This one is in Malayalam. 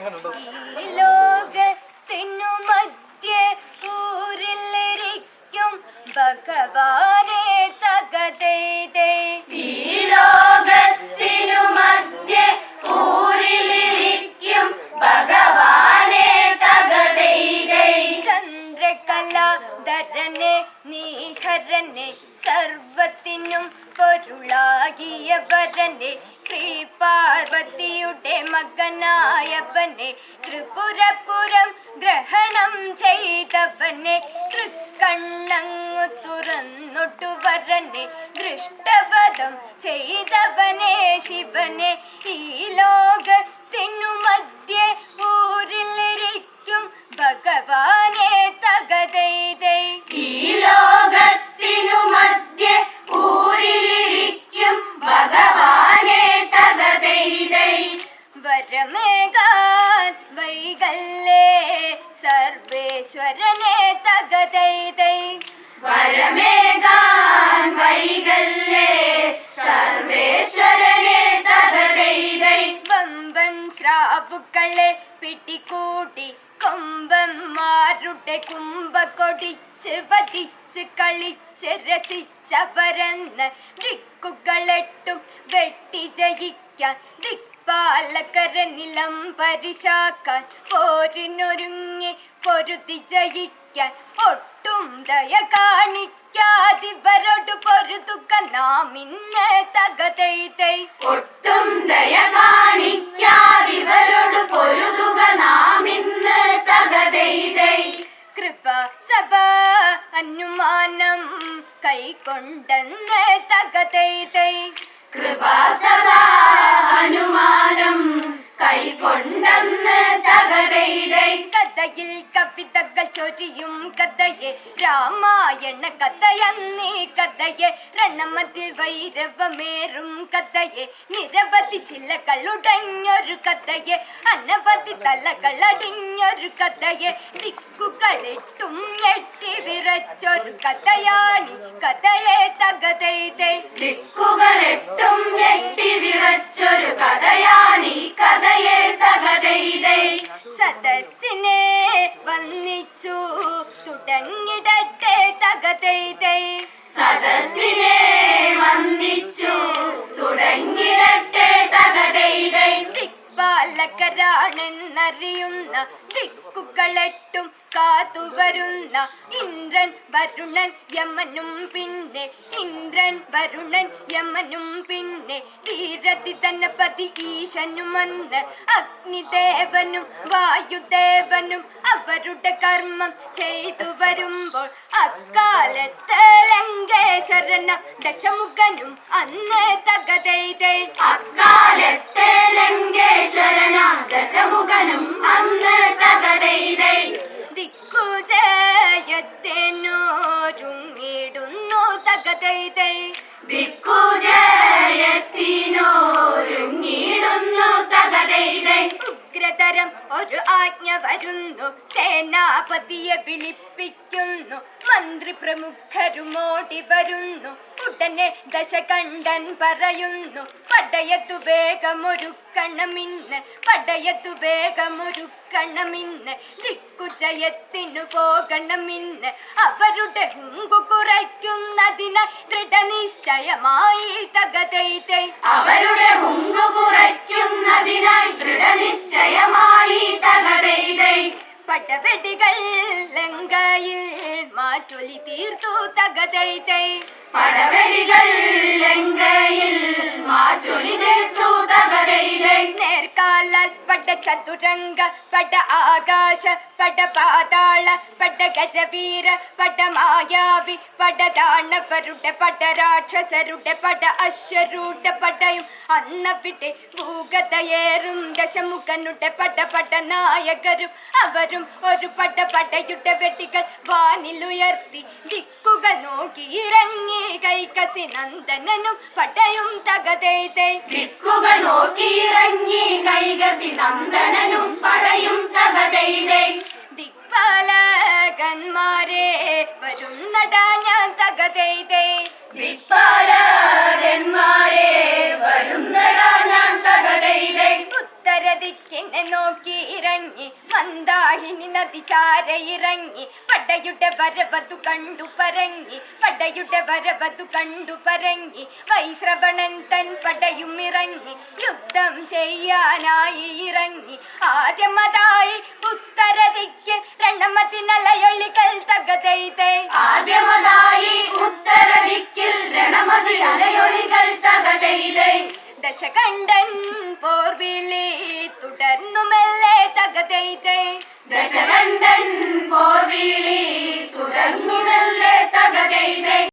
ഈ ലോകത്തിനു മധ്യേ ഊരിലിരിക്കും ഭഗവാനെ തകതൈതൈ. ഈ ലോകത്തിനു മധ്യേ ഊരിലിരിക്കും ഭഗവാനെ തകതൈതൈ. ചന്ദ്രകലാധരനെ നീഹരനെ സർവത്തിനും പൊരുളാകിയവരനെ ശ്രീ പാർവതിയുടെ മകനായവനെ ത്രിപുരപുരം ഗ്രഹണം ചെയ്തവനെ തൃക്കണ്ണങ്ങു തുറന്നൊട്ടുവരനെ ദൃഷ്ടവധം ചെയ്തവനെ ശിവനെ. ഈ ലോകത്തിനു മധ്യേ ഊരിലിരിക്കും ഭഗവാനെ തകതൈതൈ. ഈ ലോകത്തിനു മധ്യേ ഊരിലിരിക്കും ഭഗവാനെ തകതൈതൈ. വരമേകാൻ വൈകല്ലേ സർവേശ്വരനെ തകതൈതൈ. വരമേകാൻ വൈകല്ലേ സർവേശ്വരനെ തകതൈതൈ. വമ്പൻ സ്രാവുകളെ പിടികൂടി കൊമ്പന്മാരുടെ കുമ്പ കൊടിച്ച് വടിച്ച് കളിച്ച് രസിച്ചവരെന്ന് ദിക്കുകളെട്ടും വെട്ടി ജയിക്കാൻ ദിക്പാലകര നിലം പരിശാക്കാൻ പോരിനൊരുങ്ങി പൊരുതി ജയിക്കാൻ ഒട്ടും ദയ കാണിക്കാതിവരോട് പൊരുതുക നാം ഇന്ന് തകതൈതൈ. ഒട്ടും ദയ കാണിക്കാതിവരോട് പൊരുതുക നാം ഇന്ന് തകതൈതൈ. കൃപ സഭ അനുമാനം കൈക്കൊണ്ടെന്ന് തകതൈതൈ. കൃപാസഭാ ഹനുമാനം കൈകൊണ്ടെന്ന് തകതൈതൈ. കഥയിൽ കവിതകൾ ചൊരിയും കഥയെ രാമായണ കഥയന്നീ കഥയെ രണമതിൽ വൈരവമേറും കഥയെ നിരവധി ശിലകളുടഞ്ഞൊരു കഥയെ അനവധി തലകളടിഞ്ഞൊരു കഥയെ ദിക്കുകളിട്ടും ഞെട്ടി വിറച്ചൊരു കഥയാണി കഥയെ തകതൈതൈ. ദിക്കുകളെട്ടും ഞെട്ടി വിറച്ചൊരു കഥയാണീ കഥയെ തകതൈതൈ. സദസ്സിനെ വന്നിച്ചു തുടങ്ങിടട്ടെ തകതൈതൈ. സദസ്സിനെ വന്ദിച്ചു തുടങ്ങിടട്ടെ തകതൈതൈ. ദിക്പാലകരാണെന്നറിയുന്ന ദിക്കുകളെട്ടും കാത്തുവരുന്ന ഇന്ദ്രൻ വരുണൻ യമനും പിന്നെ ഇന്ദ്രൻ വരുണൻ യമനും പിന്നെ ധീരതി ധനപതി ഈശനുമെന്ന് അഗ്നിദേവനും വായുദേവനും അവരുടെ കർമ്മം ചെയ്തു വരുമ്പോൾ അക്കാലത്ത് ലങ്കേശ്വരന ദശമുഖനും അന്ന് തകതൈതൈ. അക്കാലത്തെ ലങ്കേശ്വരന ദശമുഖനും അന്ന് തകതൈതൈ. ദിക്കുജയത്തിനോരുങ്ങിടുന്നു തകതൈതൈ. ദിക്കുജയത്തിനോരുങ്ങിടുന്നു തകതൈതൈ. ഉഗ്രതരം ഒരു ആജ്ഞ വരുന്നു സേനാപതിയെ വിളിപ്പിക്കുന്നു മന്ത്രി പ്രമുഖരുമോടി വരുന്നു ഉടനെ ദശകണ്ഠൻ പറയുന്നു പടയത്തു വേഗമൊരുക്കണമിന്ന് പടയത്തു വേഗമൊരുക്കണമിന്ന് ദിക്കുജയത്തിനു പോകണമിന്ന് അവരുടെ ഹുങ്കു കുറയ്ക്കുന്നതിന് ദൃഢനിശ്ചയമായി തകതൈതൈ. അവരുടെ ഹുങ്കു കുറയ്ക്കുന്നതിനായി ദൃഢനിശ്ചയമായി തകതൈതൈ. പടവെടികൾ ലങ്കയിൽ മാറ്റൊലി തീർത്തു തകതൈതൈ. പടവെടികൾ ലങ്കയിൽ മാറ്റൊലി തീർത്തു തകതൈതൈ. നേർക്കാലാൽ പട ചതുരംഗ പട ആകാശ പട പാതാള പട ഗജവീര പട മായാവി പട ദാനവരുടെ പട രാക്ഷസരുടെ പട അശ്വരുടെ പടയും അന്നവിടെ ഭൂഗതയേറും ദശമുഖനുടെ പട പട നായകരും അവരും ഒരു പട പടയുടെ വെടികൾ വാനിലുയർത്തി ദിക്കുകൾ നോക്കി ഇറങ്ങി കൈകസി നന്ദനനും പടയും തകതൈതൈ. ദിക്കുകൾ നോക്കി ഇറങ്ങി കൈകസി നന്ദനനും പടയും തകതൈതൈ. ദിക്പാലകന്മാരെ വരുന്നടാ ഞാൻ തകതൈതൈ. ദിക്പാലകന്മാരെ വരുന്നടാ ഞാൻ തകതൈതൈ. ഉത്തര ഉത്തരദിക്കിനെ നോക്കി ഇറങ്ങി മന്ദാഹിനി നദി ചാരയിറങ്ങി പടയുടെ വരവതു കണ്ടു പരങ്ങി പടയുടെ വരവതു കണ്ടു പരങ്ങി വൈശ്രവണൻ തൻ പടയും ഇറങ്ങി യുദ്ധം ചെയ്യാനായി ഇറങ്ങി ആദ്യമതായി ഉത്തരദിക്കിൽ രണമതി നലയൊളികൾ തകതെയ്തേ ആദ്യമതായി ഉത്തരദിക്കിൽ രണമതി അലയൊളികൾ തകതെയ്തേ ദശകണ്ഠൻ